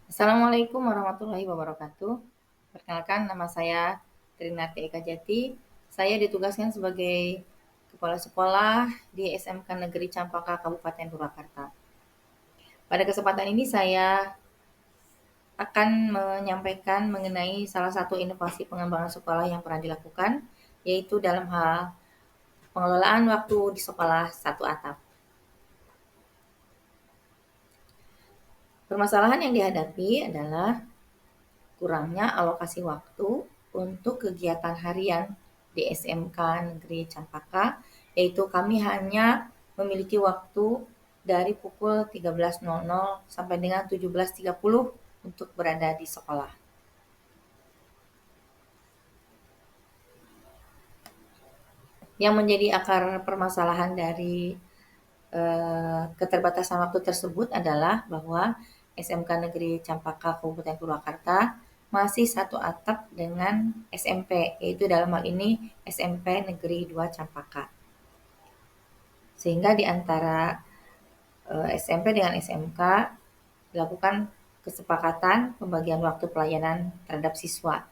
Assalamualaikum warahmatullahi wabarakatuh. Perkenalkan, nama saya Trinati Eka Jati. Saya ditugaskan sebagai kepala sekolah di SMK Negeri Campaka Kabupaten Purwakarta. Pada kesempatan ini saya akan menyampaikan mengenai salah satu inovasi pengembangan sekolah yang pernah dilakukan, yaitu dalam hal pengelolaan waktu di sekolah satu atap. Permasalahan yang dihadapi adalah kurangnya alokasi waktu untuk kegiatan harian di SMK Negeri Campaka, yaitu kami hanya memiliki waktu dari pukul 13.00 sampai dengan 17.30 untuk berada di sekolah. Yang menjadi akar permasalahan dari keterbatasan waktu tersebut adalah bahwa SMK Negeri Campaka Kabupaten Purwakarta masih satu atap dengan SMP, yaitu dalam hal ini SMP Negeri 2 Campaka. Sehingga di antara SMP dengan SMK dilakukan kesepakatan pembagian waktu pelayanan terhadap siswa,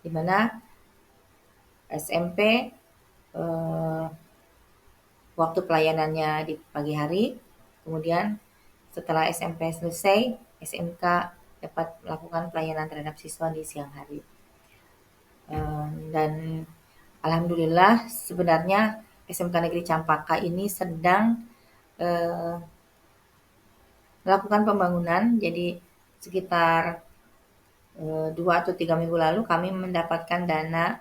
di mana SMP waktu pelayanannya di pagi hari, kemudian setelah SMP selesai, SMK dapat melakukan pelayanan terhadap siswa di siang hari. Dan alhamdulillah sebenarnya SMK Negeri Campaka ini sedang melakukan pembangunan. Jadi sekitar 2 atau 3 minggu lalu kami mendapatkan dana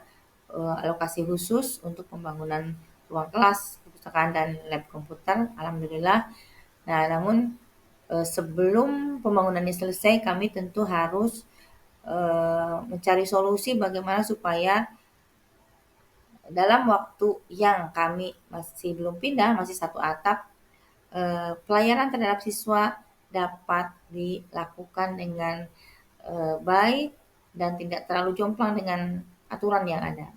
alokasi khusus untuk pembangunan ruang kelas, perpustakaan dan lab komputer. Alhamdulillah. Nah, namun sebelum pembangunannya selesai, kami tentu harus mencari solusi bagaimana supaya dalam waktu yang kami masih belum pindah, masih satu atap, pelayanan terhadap siswa dapat dilakukan dengan baik dan tidak terlalu jomplang dengan aturan yang ada.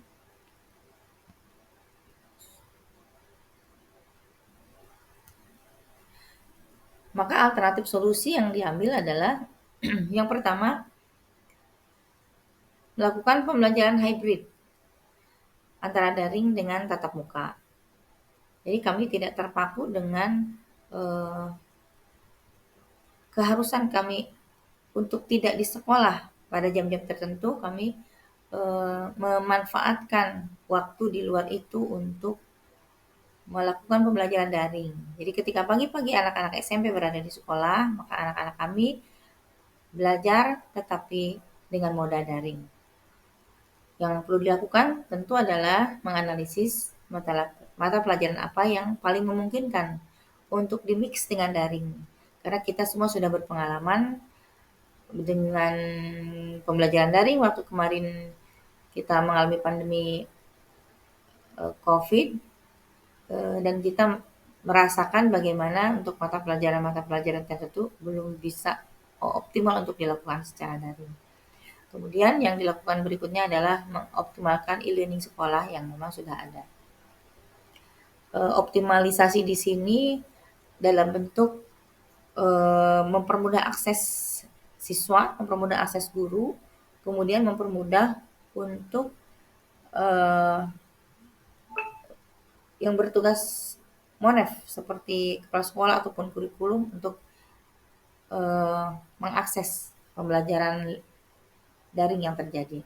Maka alternatif solusi yang diambil adalah yang pertama, melakukan pembelajaran hybrid antara daring dengan tatap muka. Jadi kami tidak terpaku dengan keharusan kami untuk tidak di sekolah pada jam-jam tertentu. Kami memanfaatkan waktu di luar itu untuk melakukan pembelajaran daring. Jadi ketika pagi-pagi anak-anak SMP berada di sekolah, maka anak-anak kami belajar tetapi dengan moda daring. Yang perlu dilakukan tentu adalah menganalisis mata pelajaran apa yang paling memungkinkan untuk dimix dengan daring. Karena kita semua sudah berpengalaman dengan pembelajaran daring waktu kemarin kita mengalami pandemi COVID, dan kita merasakan bagaimana untuk mata pelajaran tertentu belum bisa optimal untuk dilakukan secara daring. Kemudian yang dilakukan berikutnya adalah mengoptimalkan e-learning sekolah yang memang sudah ada. Optimalisasi di sini dalam bentuk mempermudah akses siswa, mempermudah akses guru, kemudian mempermudah untuk yang bertugas monef seperti kepala sekolah ataupun kurikulum untuk mengakses pembelajaran daring yang terjadi.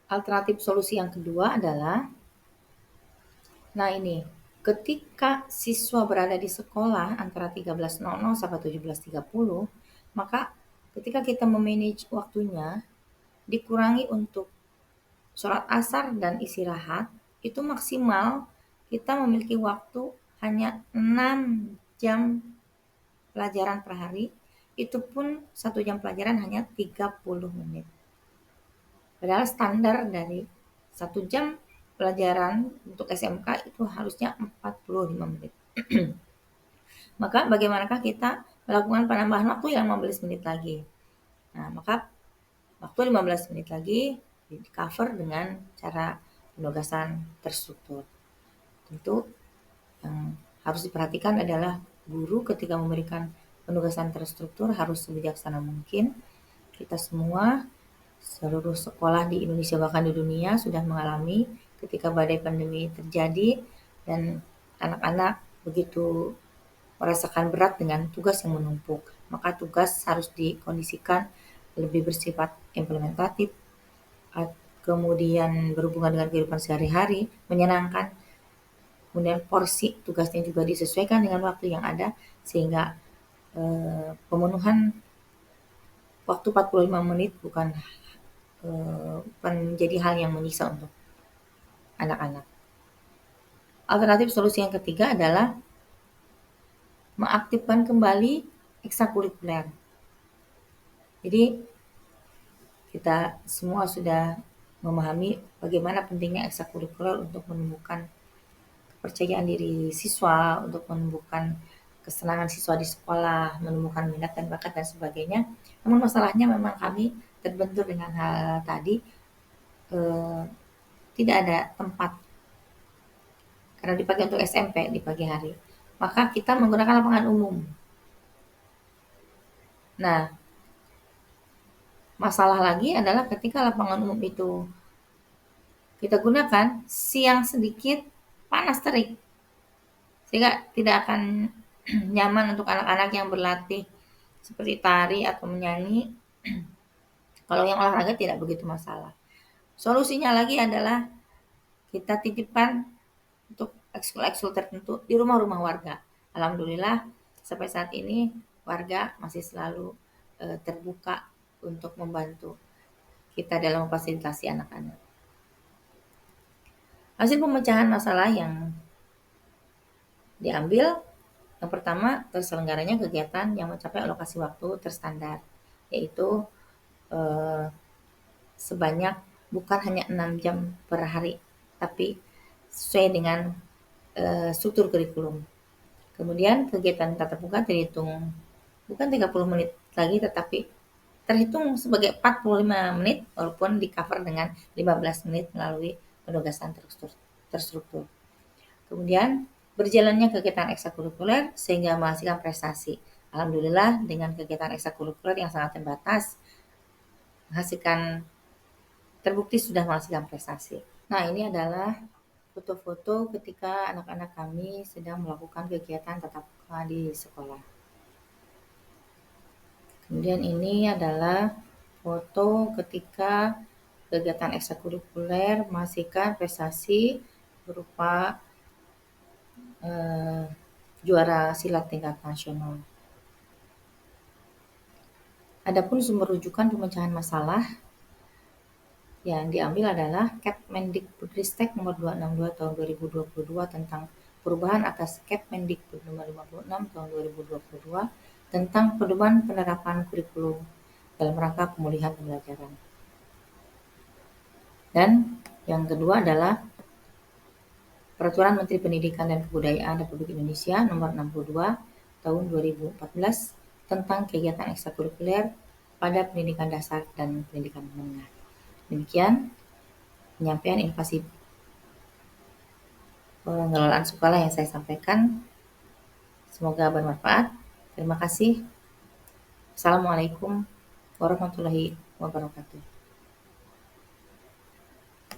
Alternatif solusi yang kedua adalah, nah ini, ketika siswa berada di sekolah antara 13.00 sampai 17.30, maka ketika kita memanage waktunya, dikurangi untuk sholat asar dan istirahat, itu maksimal kita memiliki waktu hanya 6 jam pelajaran per hari, itu pun 1 jam pelajaran hanya 30 menit. Padahal standar dari 1 jam pelajaran untuk SMK itu harusnya 45 menit. Maka bagaimanakah kita melakukan penambahan waktu yang 15 menit lagi? Nah, maka waktu 15 menit lagi di cover dengan cara penugasan terstruktur. Tentu yang harus diperhatikan adalah guru ketika memberikan penugasan terstruktur harus sebijaksana mungkin. Kita semua, seluruh sekolah di Indonesia bahkan di dunia sudah mengalami ketika badai pandemi terjadi dan anak-anak begitu merasakan berat dengan tugas yang menumpuk. Maka tugas harus dikondisikan lebih bersifat implementatif, kemudian berhubungan dengan kehidupan sehari-hari, menyenangkan, kemudian porsi tugasnya juga disesuaikan dengan waktu yang ada sehingga pemenuhan waktu 45 menit bukan menjadi hal yang menyiksa untuk anak-anak. Alternatif solusi yang ketiga adalah mengaktifkan kembali ekstrakurikuler. Jadi kita semua sudah memahami bagaimana pentingnya ekstrakurikuler untuk menumbuhkan kepercayaan diri siswa, untuk menumbuhkan kesenangan siswa di sekolah, menumbuhkan minat dan bakat dan sebagainya. Namun masalahnya memang kami terbentur dengan hal tadi, tidak ada tempat karena dipakai untuk SMP di pagi hari. Maka kita menggunakan lapangan umum. Nah, masalah lagi adalah ketika lapangan umum itu kita gunakan siang sedikit panas terik, sehingga tidak akan nyaman untuk anak-anak yang berlatih seperti tari atau menyanyi. Kalau yang olahraga tidak begitu masalah. Solusinya lagi adalah kita titipkan untuk ekskul-ekskul tertentu di rumah-rumah warga. Alhamdulillah sampai saat ini warga masih selalu terbuka untuk membantu kita dalam memfasilitasi anak-anak. Hasil pemecahan masalah yang diambil, yang pertama terselenggaranya kegiatan yang mencapai alokasi waktu terstandar, yaitu sebanyak bukan hanya 6 jam per hari, tapi sesuai dengan struktur kurikulum. Kemudian kegiatan tatap muka terhitung bukan 30 menit lagi, tetapi terhitung sebagai 45 menit walaupun di cover dengan 15 menit melalui penugasan terstruktur. Kemudian berjalannya kegiatan ekstrakurikuler sehingga menghasilkan prestasi. Alhamdulillah dengan kegiatan ekstrakurikuler yang sangat terbatas menghasilkan terbukti sudah menghasilkan prestasi. Nah, ini adalah foto-foto ketika anak-anak kami sedang melakukan kegiatan tatap muka di sekolah. Kemudian ini adalah foto ketika kegiatan ekstrakurikuler menghasilkan prestasi berupa juara silat tingkat nasional. Adapun sumber rujukan pemecahan masalah yang diambil adalah Kepmendikbudristek nomor 262 tahun 2022 tentang perubahan atas Kepmendikbud nomor 56 tahun 2022 tentang pedoman penerapan kurikulum dalam rangka pemulihan pembelajaran. Dan yang kedua adalah Peraturan Menteri Pendidikan dan Kebudayaan Republik Indonesia nomor 62 tahun 2014 tentang kegiatan ekstrakurikuler pada pendidikan dasar dan pendidikan menengah. Demikian penyampaian inovasi pengelolaan sekolah yang saya sampaikan. Semoga bermanfaat. Terima kasih. Assalamualaikum warahmatullahi wabarakatuh.